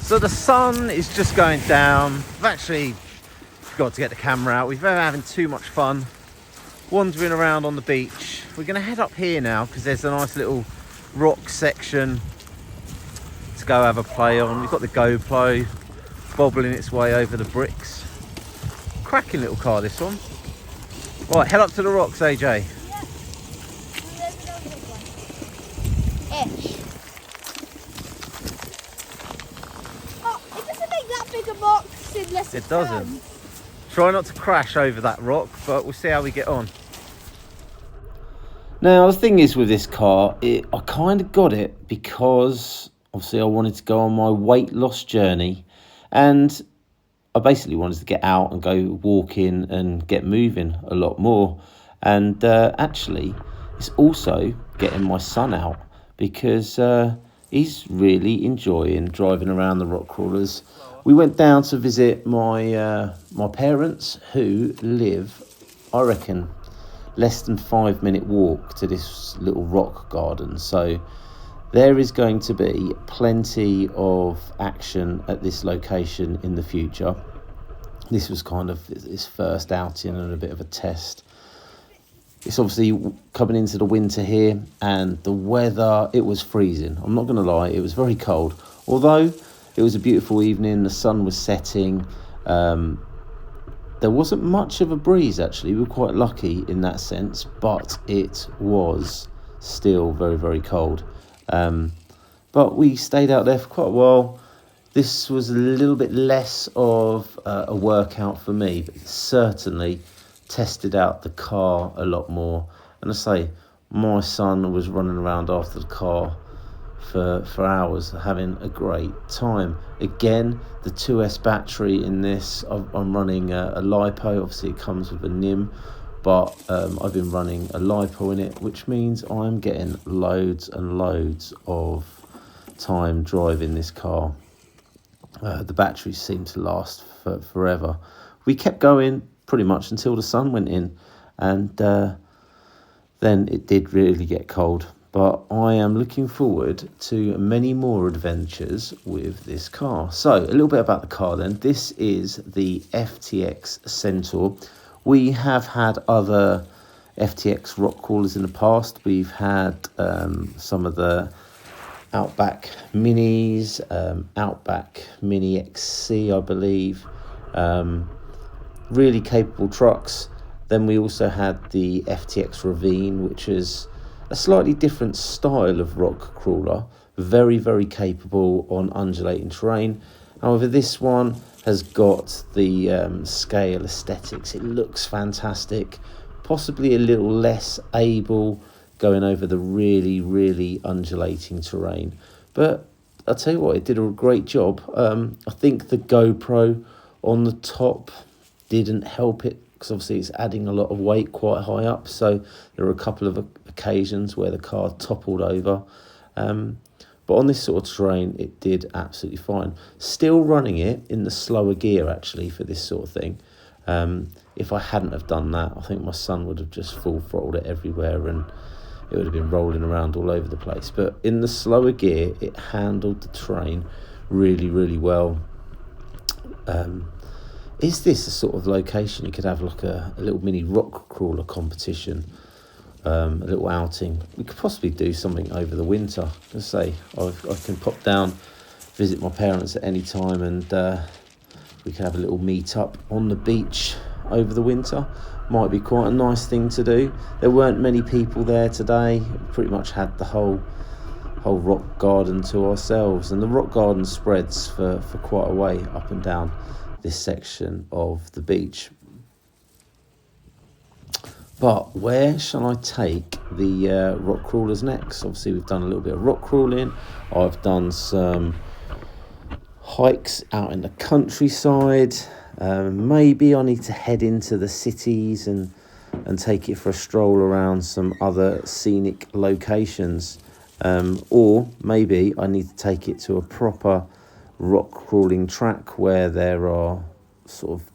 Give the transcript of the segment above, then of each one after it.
So the sun is just going down. I've actually forgot to get the camera out. We've been having too much fun wandering around on the beach. We're going to head up here now because there's a nice little rock section to go have a play on. We've got the GoPro bobbling its way over the bricks. Cracking little car, this one. Right, head up to the rocks, AJ. Yeah. Ish. Oh, it doesn't make that big a box unless It doesn't. Try not to crash over that rock, but we'll see how we get on. Now, the thing is with this car, I kind of got it because obviously I wanted to go on my weight loss journey, and I basically wanted to get out and go walking and get moving a lot more. And actually, it's also getting my son out because he's really enjoying driving around the rock crawlers. We went down to visit my parents, who live, I reckon, less than 5-minute walk to this little rock garden. So there is going to be plenty of action at this location in the future. This was kind of his first outing and a bit of a test. It's obviously coming into the winter here, and the weather, it was freezing. I'm not going to lie, it was very cold. Although it was a beautiful evening, the sun was setting. There wasn't much of a breeze, actually. We were quite lucky in that sense, but it was still very, very cold. But we stayed out there for quite a while. This was a little bit less of a workout for me, but certainly tested out the car a lot more. And I say, my son was running around after the car for hours, having a great time. Again, the 2S battery in this, I'm running a LiPo. Obviously it comes with a NIM, but I've been running a LiPo in it, which means I'm getting loads and loads of time driving this car. The batteries seem to last forever. We kept going pretty much until the sun went in, and then it did really get cold. But I am looking forward to many more adventures with this car. So a little bit about the car then. This is the FTX Centaur. We have had other FTX rock crawlers in the past. We've had some of the Outback Minis, Outback Mini XC, I believe. Really capable trucks. Then we also had the FTX Ravine, which is a slightly different style of rock crawler. Very, very capable on undulating terrain. However, this one has got the scale aesthetics. It looks fantastic. Possibly a little less able going over the really, really undulating terrain. But I'll tell you what, it did a great job. I think the GoPro on the top didn't help it, because obviously it's adding a lot of weight quite high up. So there were a couple of occasions where the car toppled over. But on this sort of terrain, it did absolutely fine. Still running it in the slower gear, actually, for this sort of thing. If I hadn't have done that, I think my son would have just full throttled it everywhere, and it would have been rolling around all over the place. But in the slower gear, it handled the terrain really, really well. Is this a sort of location you could have like a little mini rock crawler competition, a little outing? We could possibly do something over the winter. Let's say I can pop down, visit my parents at any time, and we could have a little meet up on the beach over the winter. Might be quite a nice thing to do. There weren't many people there today. We pretty much had the whole rock garden to ourselves, and the rock garden spreads for quite a way up and down this section of the beach. But where shall I take the rock crawlers next? Obviously we've done a little bit of rock crawling. I've done some hikes out in the countryside. Maybe I need to head into the cities and take it for a stroll around some other scenic locations. Or maybe I need to take it to a proper rock crawling track where there are sort of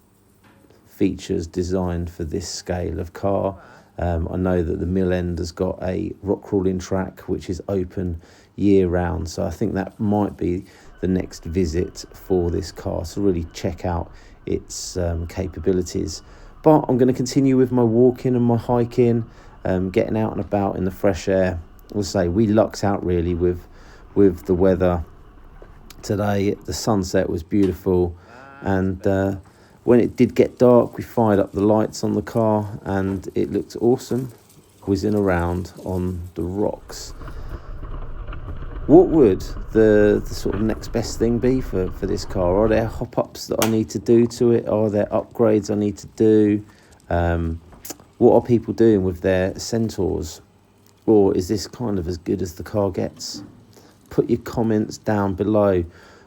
features designed for this scale of car. I know that the Mill End has got a rock crawling track which is open year round, so I think that might be the next visit for this car, so really check out its capabilities. But I'm going to continue with my walking and my hiking, getting out and about in the fresh air. We'll say we lucked out really with the weather today. The sunset was beautiful, and when it did get dark, we fired up the lights on the car and it looked awesome, whizzing around on the rocks. What would the sort of next best thing be for this car? Are there hop-ups that I need to do to it? Are there upgrades I need to do? What are people doing with their Centaurs? Or is this kind of as good as the car gets? Put your comments down below.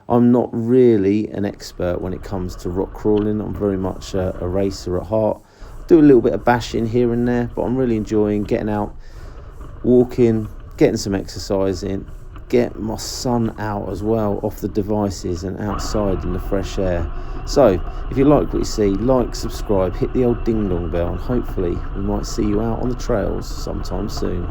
I'm not really an expert when it comes to rock crawling. I'm very much a racer at heart. Do a little bit of bashing here and there, but I'm really enjoying getting out, walking, getting some exercise in, get my son out as well off the devices and outside in the fresh air. So if you like what you see, like, subscribe, hit the old ding dong bell, and hopefully we might see you out on the trails sometime soon.